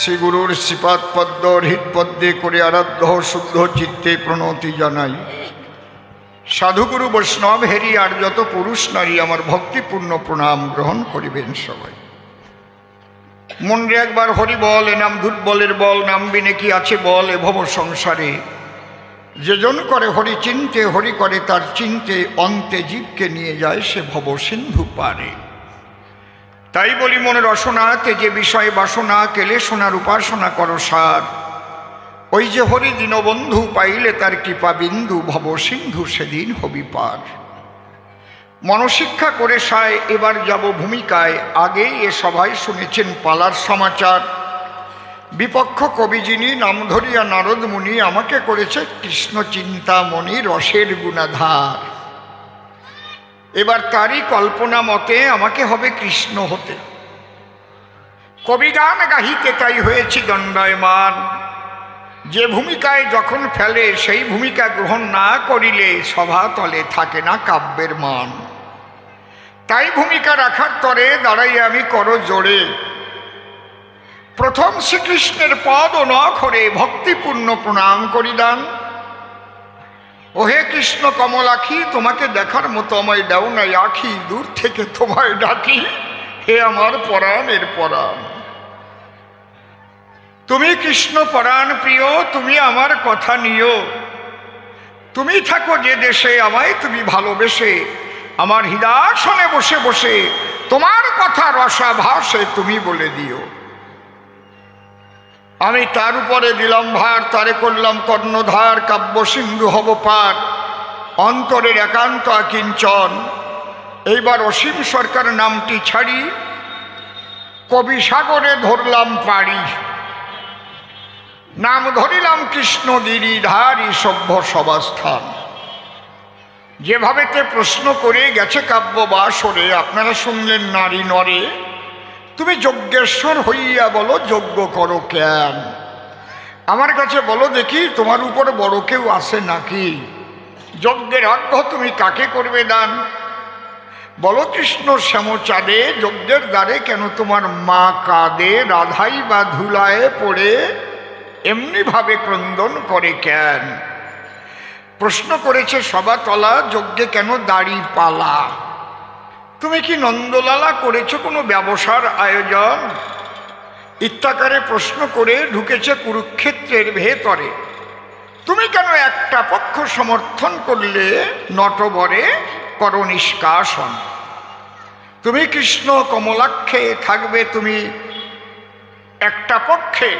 শ্রীগুরুর শ্রীপাদ পদ্ম হৃৎপদ্মে করে আরাধ্য শুদ্ধ চিত্তে প্রণতি জানাই। সাধুগুরু বৈষ্ণব হেরি আর যত পুরুষ নারী আমার ভক্তিপূর্ণ প্রণাম গ্রহণ করিবেন সবাই। মনরে একবার হরি বল, এ নাম দুর্বলের বল, নাম বিনে কি আছে বল এ ভব সংসারে। যেজন করে হরি চিনতে, হরি করে তার চিনতে, অন্তে জীবকে নিয়ে যায় সে ভব সিন্ধু পারে। তাই বলি মনের রসনা তেজে বিষয় বাসনা, কেলে সোনার উপাসনা করো সার। ওই যে হরি দীনবন্ধু পাইলে তার কৃপা বিন্দু, ভব সিন্ধু সেদিন হবি পার। মনশিক্ষা করে সায় এবার যাব ভূমিকায়। আগেই এ সভায় শুনেছেন পালার সমাচার। বিপক্ষ কবি যিনি নাম ধরিয়া নারদ মুনি, আমাকে করেছে কৃষ্ণ চিন্তামণি রসের গুণাধার। এবার তারই কল্পনা মতে আমাকে হবে কৃষ্ণ হতে। কবি গান গাহিতে তাই হয়েছি দণ্ডায়মান। যে ভূমিকায় যখন ফেলে সেই ভূমিকা গ্রহণ না করিলে সভাতলে থাকে না কাব্যের মান। তাই ভূমিকা রাখার তরে দাঁড়াই আমি করো জোরে। প্রথম শ্রীকৃষ্ণের পদ ও নখরে ভক্তিপূর্ণ প্রণাম করিদান। ওহে কৃষ্ণ কমলাক্ষী, তোমাকে দেখার মতো আমায় দাও নাই আখি, দূর থেকে তোমায় ডাকি হে আমার পরাণের পরাণ। তুমি কৃষ্ণ পরাণ প্রিয়, তুমি আমার কথা নিও। তুমি থাকো যে দেশে আমায় তুমি ভালোবেসে, আমার হৃদয়াসনে বসে বসে তোমার কথা রসাভাসে তুমি বলে দিও। আমি তার উপরে দিলাম ভার, তারে করলাম কর্ণধার, কাব্য সিন্ধু হব পার, অন্তরের একান্ত আকিঞ্চন। এইবার অসীম সরকার নামটি ছাড়ি, কবি সাগরে ধরলাম পাড়ি। নাম ধরিলাম কৃষ্ণ গিরিধারী সভ্য সভাস্থান। যেভাবেতে প্রশ্ন করে গেছে কাব্য বাসরে, আপনারা শুনলেন নারী নরে। তুমি যজ্ঞেশ্বর হইয়া বলো যজ্ঞ করো কেন? আমার কাছে বলো দেখি তোমার উপর বড় কেউ আছে নাকি? যজ্ঞের অর্ঘ্য তুমি কাকে করবে দান? বলো কৃষ্ণ শ্যামচাঁদে যজ্ঞের দ্বারে কেন তোমার মা কাঁদে? রাধাই বা ধুলায় পড়ে এমনিভাবে ক্রন্দন করে কেন? প্রশ্ন করেছে সভাতলা, যজ্ঞে কেন দাড়ি পালা? তুমি কি নন্দলালা করেছো কোনো ব্যবসার আয়োজন? ইত্যাকারে প্রশ্ন করে ঢুকেছে কুরুক্ষেত্রের ভেতরে। তুমি কেন একটা পক্ষ সমর্থন করলে নটবরে করো নিষ্কাশন? তুমি কৃষ্ণ কমলাক্ষে থাকবে তুমি একটা পক্ষে,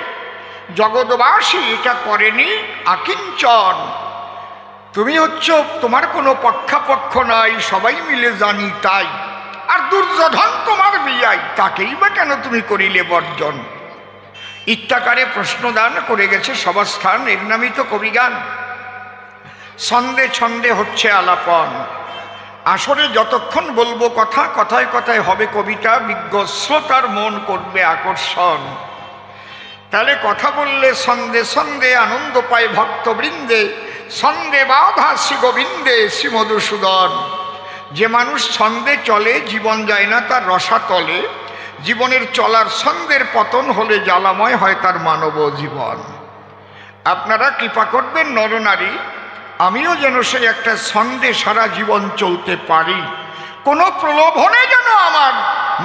জগৎবাসী এটা করেনি আকিঞ্চন। তুমি হচ্ছ, তোমার কোনো পক্ষাপক্ষ নাই, সবাই মিলে জানি তাই। আর দুর্যোধন তোমার বিয়াই, তাকেই বা কেন তুমি করিলে বর্জন? ইত্যাকারে প্রশ্নদান করে গেছে সভাস্থান। এর নামই তো কবিগান। ছন্দে ছন্দে হচ্ছে আলাপন। আসরে যতক্ষণ বলবো কথা, কথায় কথায় হবে কবিতা, বিজ্ঞ শ্রোতার মন করবে আকর্ষণ। তাহলে কথা বললে ছন্দে ছন্দে আনন্দ পায় ভক্তবৃন্দে, ছন্দে বাধা শ্রী গোবিন্দে শ্রী মধুসূদন। যে মানুষ ছন্দে চলে জীবন যায় না তার রসাতলে। জীবনের চলার ছন্দের পতন হলে জ্বালাময় হয় তার মানব জীবন। আপনারা কৃপা করবেন নরনারী, আমিও যেন সেই একটা ছন্দে সারা জীবন চলতে পারি। কোনো প্রলোভনে যেন আমার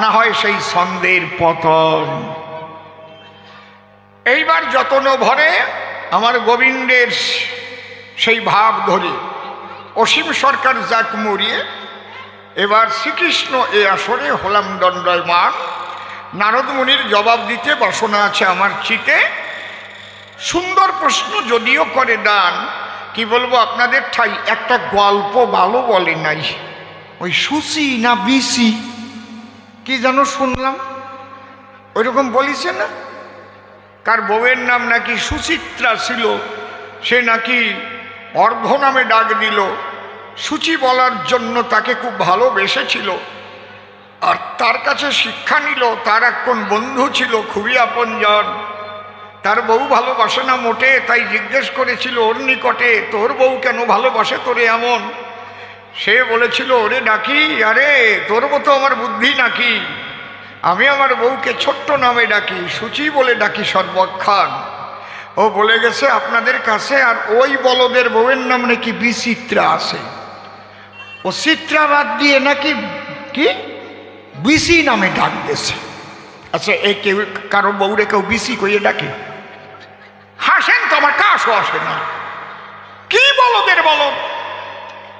না হয় সেই ছন্দের পতন। এইবার যতন ভরে আমার গোবিন্দের সেই ভাব ধরে অসীম সরকার যাক মরিয়ে, এবার শ্রীকৃষ্ণ এ আসরে হলাম দণ্ডায়মান। নারদ মুনির জবাব দিতে বাসনা আছে আমার চিতে। সুন্দর প্রশ্ন যদিও করে দান, কি বলবো আপনাদের ঠাই একটা গল্প ভালো বলে নাই। ওই সুচি না বিসি কি যেন শুনলাম, ওইরকম বলিছে না? কার বউয়ের নাম নাকি সুচিত্রা ছিল, সে নাকি অর্ধ নামে ডাক দিল। সূচি বলার জন্য তাকে খুব ভালোবেসেছিল, আর তার কাছে শিক্ষা নিল। তার এক কোন বন্ধু ছিল খুবই আপনজন, তার বউ ভালোবাসে না মোটে, তাই জিজ্ঞেস করেছিল ওর নিকটে, তোর বউ কেন ভালোবাসে তোরে এমন? সে বলেছিল ওরে নাকি, আরে তোর মতো আমার বুদ্ধি নাকি? আমি আমার বউকে ছোট্ট নামে ডাকি, সূচি বলে ডাকি সর্বক্ষণ। ও বলে গেছে আপনাদের কাছে আর ওই বলদের বউয়ের নাম নাকি বিচিত্রা আছে। ও চিত্রা বাদ দিয়ে নাকি কি বিসি নামে ডাক দিয়েছে। আচ্ছা, এই কেউ কারো বউরে কেউ বিসি কইয়ে ডাকে? হাসেন তো, আমার কাশও আসে না। কি বলদের বলদ,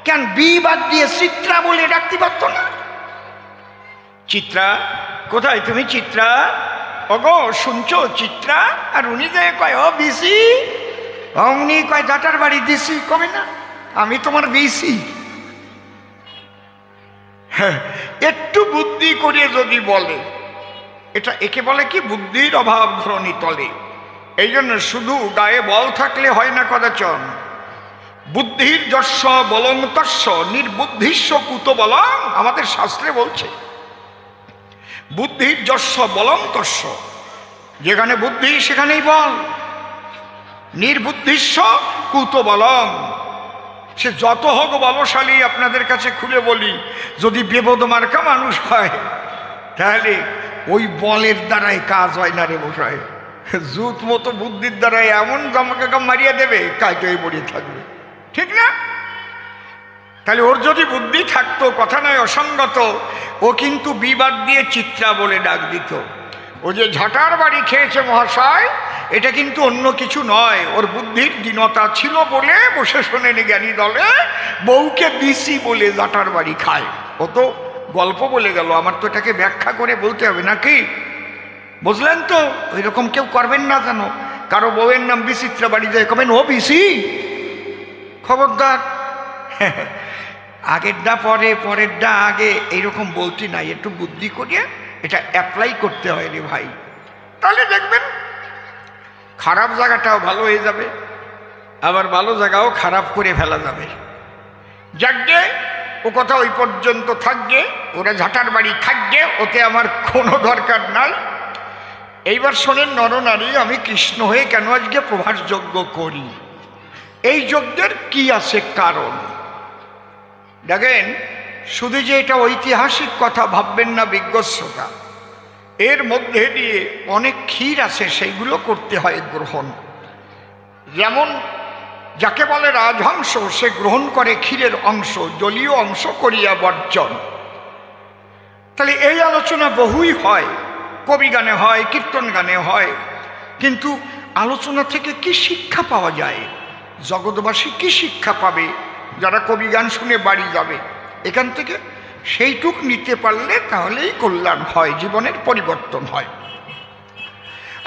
কেন বি বাদ দিয়ে চিত্রা বলে ডাকতে পারতো না? চিত্রা কোথায় তুমি? চিত্রা ওগো শুনছো চিত্রা? আর উনি গায়ে কয় ও বিসি, অমনি কয় জাটার বাড়ি দিছি, কবে না আমি তোমার বিসি। হ্যাঁ, একটু বুদ্ধি করে যদি বলে, এটা একে বলে কি বুদ্ধির অভাব ধরণী তলে। এই জন্য শুধু গায়ে বল থাকলে হয় না কদাচন। বুদ্ধির যস্য বলং তস্য নির্বুদ্ধিস্য কুত বলং, আমাদের শাস্ত্রে বলছে বুদ্ধির যস্য বলং তস্য, যেখানে বুদ্ধি সেখানেই বল। নির্বুদ্ধিস্য কুত বলং, সে যত হোক বলশালী, আপনাদের কাছে খুলে বলি, যদি বেবদ মার্কা মানুষ হয় তাহলে ওই বলের দ্বারাই কাজ হয় না রে বসায়। জুত মতো বুদ্ধির দ্বারাই এমন গাম মারিয়ে দেবে, কাইটাই পড়ে থাকবে, ঠিক না? তাহলে ওর যদি বুদ্ধি থাকতো, কথা নয় অসঙ্গত, ও কিন্তু বিবাদ দিয়ে চিত্রা বলে ডাক দিত। ও যে ঝাঁটার বাড়ি খেয়েছে মহাশয়, এটা কিন্তু অন্য কিছু নয়, ওর বুদ্ধির দীনতা ছিল বলে বসে শোনেন জ্ঞানী দলে বউকে বিসি বলে ঝাঁটার বাড়ি খায়। ও তো গল্প বলে গেল, আমার তো এটাকে ব্যাখ্যা করে বলতে হবে নাকি? বুঝলেন তো? ওই রকম কেউ করবেন না যেন। কারো বউয়ের নাম বিচিত্রা বাড়ি যায় কবেন ও বিসি, খবরদার। আগেরটা পরে, পরেরটা আগে, এইরকম বলতে নাই। একটু বুদ্ধি করিয়ে এটা অ্যাপ্লাই করতে হয় রে ভাই, তাহলে দেখবেন খারাপ জায়গাটাও ভালো হয়ে যাবে, আবার ভালো জায়গাও খারাপ করে ফেলা যাবে। যাকে ও কথা ওই পর্যন্ত থাকবে, ওরা ঝাঁটার বাড়ি থাকবে, ওতে আমার কোনো দরকার নাই। এইবার শোনেন নরনারী, আমি কৃষ্ণ হয়ে কেন আজকে প্রভাস যজ্ঞ করি? এই যজ্ঞের কি আছে কারণ? দেখেন, শুধু যে এটা ঐতিহাসিক কথা ভাববেন না বিজ্ঞশ্রোতা, এর মধ্যে দিয়ে অনেক ক্ষীর আছে, সেইগুলো করতে হয় গ্রহণ। যেমন যাকে বলে রাজহংস, সে গ্রহণ করে ক্ষীরের অংশ, জলীয় অংশ করিয়া বর্জন। তাহলে এই আলোচনা বহুই হয়, কবি গানে হয়, কীর্তন গানে হয়, কিন্তু আলোচনা থেকে কি শিক্ষা পাওয়া যায়? জগৎবাসী কি শিক্ষা পাবে যারা কবি গান শুনে বাড়ি যাবে? এখান থেকে সেইটুক নিতে পারলে তাহলেই কল্যাণ হয়, জীবনের পরিবর্তন হয়।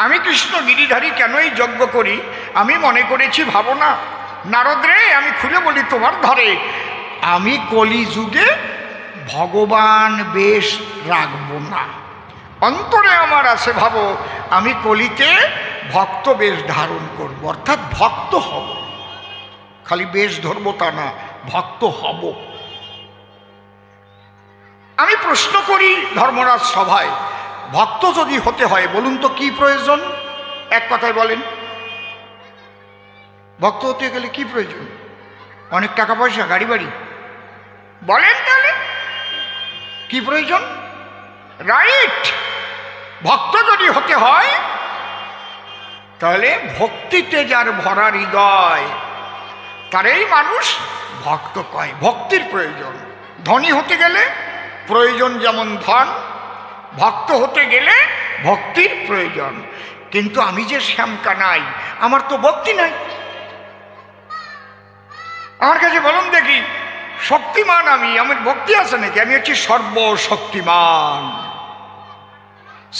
আমি কৃষ্ণ গিরিধারী কেন এই যজ্ঞ করি? আমি মনে করেছি, ভাবো না নারদ রে, আমি খুলে বলি তোমার ধরে, আমি কলিযুগে ভগবান বেশ রাখবো না। অন্তরে আমার আছে, ভাবো আমি কলিতে ভক্ত বেশ ধারণ করব, অর্থাৎ ভক্ত হব। খালি বেশ ধরবো তা না, ভক্ত হব। আমি প্রশ্ন করি ধর্মরাজ সভায়, ভক্ত যদি হতে হয় বলুন তো কি প্রয়োজন? এক কথায় বলেন, ভক্ত হতে গেলে কি প্রয়োজন? অনেক টাকা পয়সা, গাড়ি বাড়ি? বলেন তাহলে কি প্রয়োজন? রাইট, ভক্ত যদি হতে হয় তাহলে ভক্তিতে যার ভরা হৃদয় তারই মানুষ ভক্ত কয়। ভক্তির প্রয়োজন। ধনী হতে গেলে প্রয়োজন যেমন ধন, ভক্ত হতে গেলে ভক্তির প্রয়োজন। কিন্তু আমি যে শ্যামকা নাই, আমার তো ভক্তি নাই। আমার কাছে বলুন দেখি, শক্তিমান আমি, আমার ভক্তি আছে নাকি? আমি হচ্ছি সর্বশক্তিমান।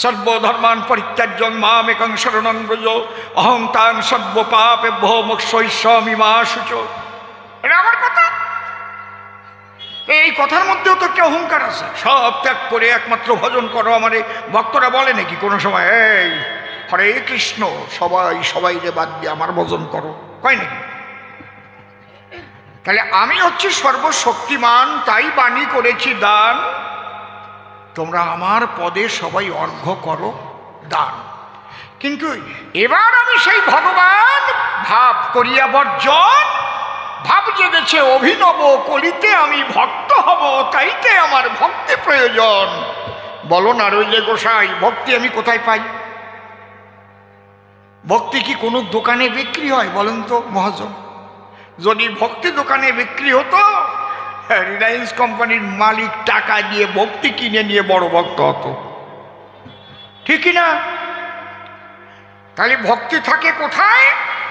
সর্বধর্মান পরিত্যাজ্যং মামেকং শরণং ব্রজ অহং তাং সর্বপাপেভ্যো মোক্ষয়িষ্যামি মা শুচো। এটা আমার কথা। এই কথার মধ্যেও তো একটা অহংকার আছে। সব ত্যাগ করে একমাত্র ভজন করো আমারে। ভক্তরা বলে নাকি কোনো সময়, এই হরে কৃষ্ণ, সবাই রে বাদ দিয়ে আমার ভজন করো, কয় নাকি? তাহলে আমি হচ্ছি সর্বশক্তিমান, তাই বাণী করেছি দান, তোমরা আমার পদে সবাই অর্ঘ্য করো দান। কিন্তু এবার আমি সেই ভগবান ভাব করিয়া বর্জন, ভাব জেগেছে অভিনব, কলিতে আমি ভক্ত হব, তাইতে আমার ভক্তি প্রয়োজন। বলো না রইলে গোসাই, ভক্তি আমি কোথায় পাই? ভক্তি কি কোনো দোকানে বিক্রি হয় বলেন তো মহাজন? যদি ভক্তি দোকানে বিক্রি হতো, রিলায়েন্স কোম্পানির মালিক টাকা দিয়ে ভক্তি কিনে নিয়ে বড় ভক্ত হতো, ঠিকই না? তাহলে ভক্তি থাকে কোথায়?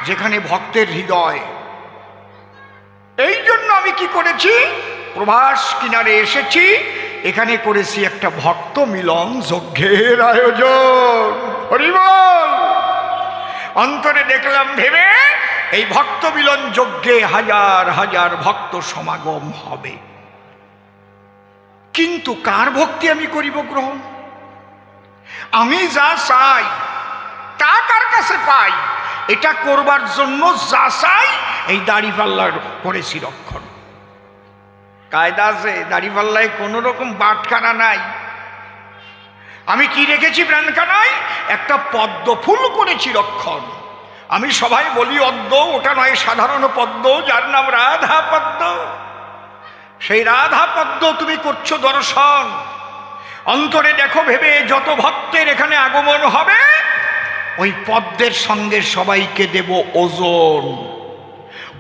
যেখানে ভক্তের হৃদয়। এই জন্য আমি কি করেছি, প্রভাস কিনারে এসেছি, এখানে করেছি একটা ভক্ত মিলন যজ্ঞের আয়োজন। হরি বল। অন্তরে দেখলাম ভেবে, এই ভক্ত মিলন যজ্ঞে হাজার হাজার ভক্ত সমাগম হবে, কিন্তু কার ভক্তি আমি করিব গ্রহণ? আমি যা চাই তা কার কাছে পাই? এটা করবার জন্য যা চাই, এই দাড়িপাল্লার করেছি রক্ষণ। কায়দা আছে, দাড়িপাল্লায় কোনো রকম বাটখানা নাই। আমি কি রেখেছি প্রাণখানায়? একটা পদ্ম ফুল করেছি রক্ষণ। আমি সবাই বলি অদ্য, ওটা নয় সাধারণ পদ্ম, যার নাম রাধা পদ্ম। সেই রাধা পদ্ম তুমি করছো দর্শন। অন্তরে দেখো ভেবে, যত ভক্তের এখানে আগমন হবে, ওই পদ্মের সঙ্গে সবাইকে দেব ওজন।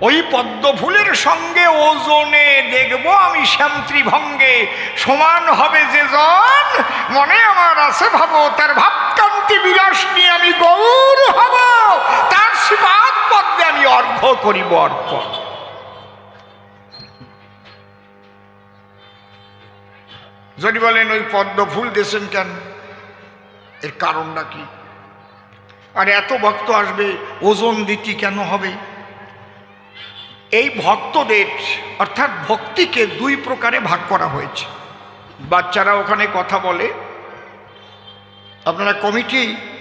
ওই পদ্ম ফুলের সঙ্গে ওজনে দেখব আমি শ্যামত্রিভঙ্গে সমান হবে যে জন। মনে আমার আছে ভাবো, তার ভাবকান্তি বিলাস নিয়ে আমি গৌর হব, তার শ্রীপাদ পদ্মে আমি অর্ঘ্য করিব অর্পণ। যদি বলেন ওই পদ্ম ফুল দিয়েছেন কেন, এর কারণটা কি? আর এত ভক্ত আসবে, ওজন দিতে কেন হবে? এই ভক্তদের অর্থাৎ ভক্তিকে দুই প্রকারে ভাগ করা হয়েছে। বাচ্চারা ওখানে কথা বলে, আপনারা কমিটি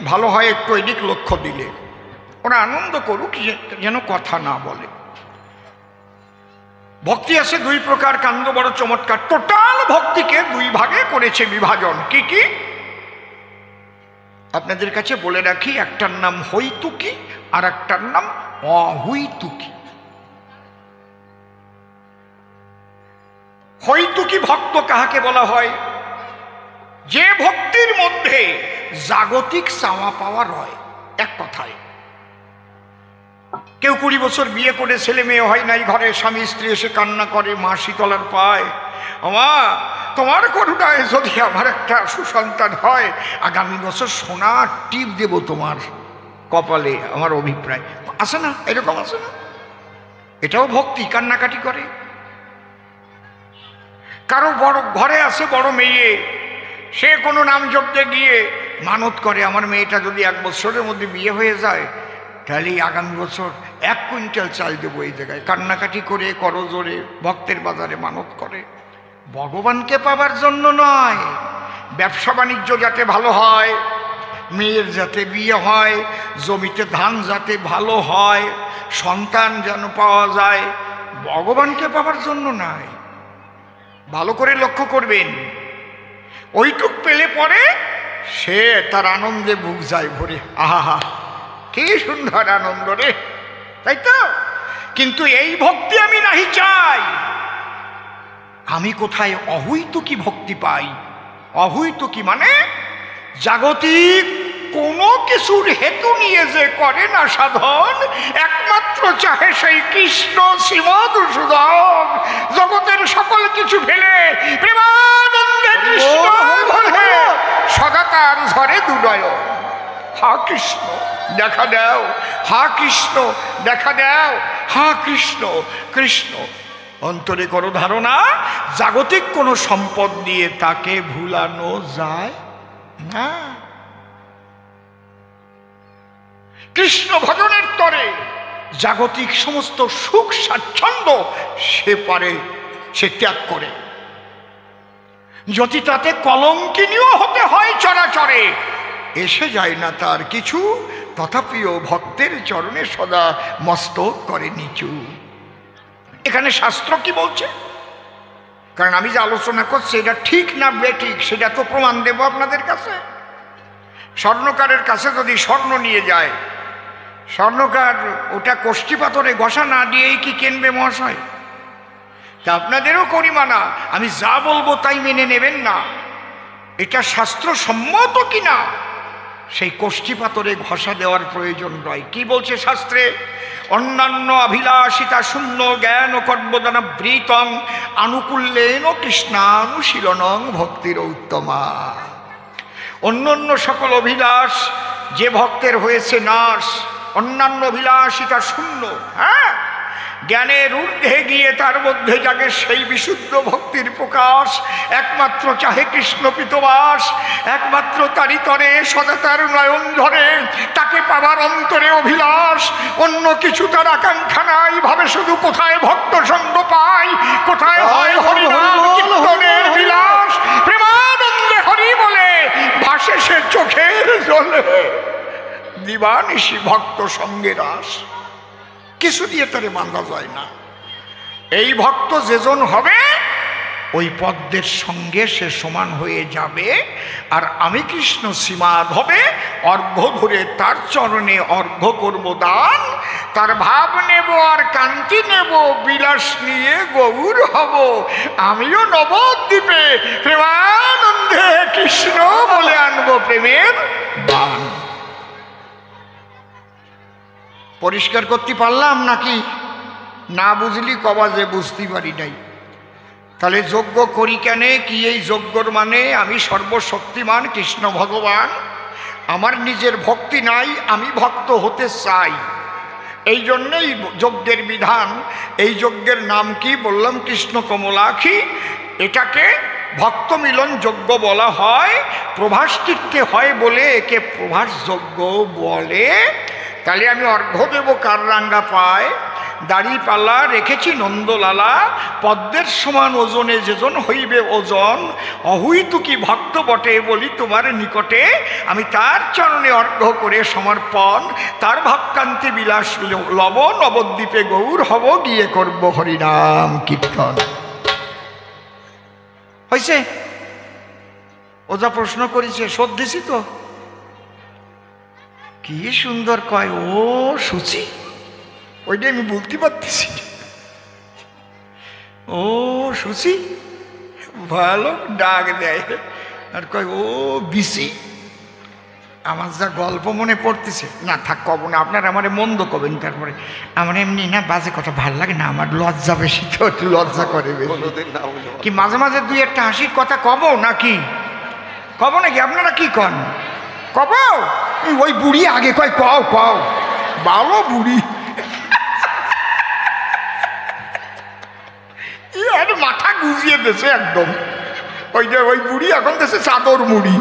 ভালো হয় একটু এদিক লক্ষ্য দিলে, ওরা আনন্দ করুক, যেন কথা না বলে। ভক্তি আছে দুই প্রকার, কাণ্ড বড় চমৎকার। টোটাল ভক্তিকে দুই ভাগে করেছে বিভাজন। কি কি আপনাদের কাছে বলে রাখি, একটার নাম হৈতুকি আর একটার নাম অহৈতুকি। হৈতুকি ভক্ত কাহাকে বলা হয়? যে ভক্তির মধ্যে জাগতিক চাওয়া পাওয়া রয়। এক কথায়, কেউ 20 বছর বিয়ে করে ছেলে মেয়ে হয় নাই, ঘরে স্বামী স্ত্রী এসে কান্না করে, মা শীতলার পায়, আমা তোমার করুণায় যদি আমার একটা সুসন্তান হয়, আগামী বছর সোনার টিপ দেব তোমার কপালে। আমার অভিপ্রায় আছে না, এরকম আছে না? এটাও ভক্তি, কান্নাকাটি করে। কারো বড় ঘরে আছে বড় মেয়ে, সে কোনো নাম যজ্ঞে গিয়ে মানত করে, আমার মেয়েটা যদি 1 বছরের মধ্যে বিয়ে হয়ে যায়, তাহলে আগামী বছর 1 কুইন্টাল চাল দেবো। এই জায়গায় কান্নাকাটি করে, করজোরে ভক্তের বাজারে মানত করে। ভগবানকে পাবার জন্য নয়, ব্যবসা বাণিজ্য যাতে ভালো হয়, মেয়ের যাতে বিয়ে হয়, জমিতে ধান যাতে ভালো হয়, সন্তান যেন পাওয়া যায়, ভগবানকে পাবার জন্য নয়। ভালো করে লক্ষ্য করবেন, ওইটুক পেলে পরে সে তার আনন্দে বুক যায় ভরে। আহা, কি সুন্দর আনন্দ রে, তাই তো? কিন্তু এই ভক্তি আমি নাহি চাই। আমি কোথায় অহৈতুকি ভক্তি পাই? অহৈতুকি মানে জাগতিক কোনো কিছুর হেতু নিয়ে যে করে না সাধন, একমাত্র চাহে সেই কৃষ্ণ শ্রীমধুসূদন। জগতের সকল কিছু ফেলে প্রেমানন্দে কৃষ্ণ বলে সদা তার ঝরে দুনয়ন। হা কৃষ্ণ দেখা দাও, হা কৃষ্ণ দেখা দাও, হা কৃষ্ণ কৃষ্ণ। অন্তরে করো ধারণা, জাগতিক কোনো সম্পদ দিয়ে তাকে ভুলানো যায় না। কৃষ্ণ ভজনের তরে জাগতিক সমস্ত সুখ স্বাচ্ছন্দ্য সে পারে, সে ত্যাগ করে। যদি তাতে কলঙ্কিনীয় হতে হয় চরাচরে, এসে যায় না তার কিছু, তথাপিও ভক্তের চরণে সদা মস্তক করে নিচু। এখানে শাস্ত্র কি বলছে? কারণ আমি যে আলোচনা করছি এটা ঠিক না বেঠিক সেটা তো প্রমাণ দেব আপনাদের কাছে। স্বর্ণকারের কাছে যদি স্বর্ণ নিয়ে যায়, স্বর্ণকার ওটা কোষ্ঠী পাথরে ঘষা না দিয়েই কি কিনবে মহাশয়? তা আপনাদেরও করি মানা, আমি যা বলবো তাই মেনে নেবেন না। এটা শাস্ত্রসম্মত কিনা সেই কষ্টি পাথরে ঘষা দেওয়ার প্রয়োজন নয়। কি বলছে শাস্ত্রে? অন্যান্য অভিলাষিতা শূন্য জ্ঞান কর্মদানাবৃতং আনুকূল্যেন কৃষ্ণানুশীলনং ভক্তির উত্তমা। অন্যান্য সকল অভিলাষ যে ভক্তের হয়েছে নাশ, অন্যান্য অভিলাষিতা শূন্য, হ্যাঁ, জ্ঞানের ঊর্ধ্বে গিয়ে তার মধ্যে জাগে সেই বিশুদ্ধ ভক্তির প্রকাশ। একমাত্র চাহে কৃষ্ণ পিতবাস, একমাত্র তারি তরে সদা তার নয়ন ধরে, তাকে পাবার অন্তরে অভিলাষ, অন্য কিছু তার আকাঙ্ক্ষা নাই। ভাবে শুধু কোথায় ভক্ত সঙ্গ পাই, কোথায় হয় হরিনাম কীর্তনের বিলাস। প্রেমানন্দে হরি বলে ভাসে সে চোখের জলে, দিবানিশি ভক্ত সঙ্গে রাস। কিছু দিয়ে তারে বাঁধা যায় না। এই ভক্ত যেজন হবে ওই পদ্মের সঙ্গে সে সমান হয়ে যাবে। আর আমি কৃষ্ণ শ্রীমাদ হবে, অর্ঘ্য ধরে তার চরণে অর্ঘ্য করব দান। তার ভাব নেব আর কান্তি নেব, বিলাস নিয়ে গৌর হব। আমিও নবদ্বীপে প্রেমানন্দে কৃষ্ণ বলে আনবো প্রেমের দান। পরিষ্কার করতে পারলাম নাকি? না বুঝলি কবা যে বুঝতে পারি নাই। তাহলে যজ্ঞ করি কেন? কি এই যজ্ঞর মানে? আমি সর্বশক্তিমান কৃষ্ণ ভগবান, আমার নিজের ভক্তি নাই, আমি ভক্ত হতে চাই। এই জন্যেই যজ্ঞের বিধান। এই যজ্ঞের নাম কি বললাম? কৃষ্ণ কমলাক্ষী। এটাকে ভক্ত মিলন যজ্ঞ বলা হয়। প্রভাস তীর্থে হয় বলে একে প্রভাস যজ্ঞ বলে। তাহলে আমি অর্ঘ্য দেব কার রাঙ্গা পায়, দাড়ি পাল্লা রেখেছি নন্দলালা, পদ্মের সমান ওজনে যেজন হইবে ওজন, অহৈতুকী ভক্ত বটে বলি তোমার নিকটে, আমি তার চরণে অর্ঘ্য করে সমর্পণ, তার ভাবকান্তি বিলাস লব, নবদ্বীপে গৌর হব, গিয়ে করব হরিনাম কীর্তন। হয়েছে? ওজা প্রশ্ন করেছে, শোধ দিছি তো? কি সুন্দর কয়, ও সুচি, ওইটা আমি বলতে পারতেছি। ও সুচি, ভালো ডাক দেয়। আর কয় ও বিসি। আমার যা গল্প মনে পড়তেছে, না থাক কব না, আপনার আমার মন্দ কবেন। তারপরে আমার এমনি না বাজে কথা ভাল লাগে না, আমার লজ্জা বেশি, তো একটু লজ্জা করে কি মাঝে মাঝে দুই একটা হাসির কথা কব নাকি? কব নাকি? আপনারা কি কন? কব? ওই বুড়ি আগে কয় কও কও, ভালো বুড়ি। মাথা গুজিয়ে দেছে একদম। ওই যে ওই বুড়ি এখন দেশে চাদর মুড়ি।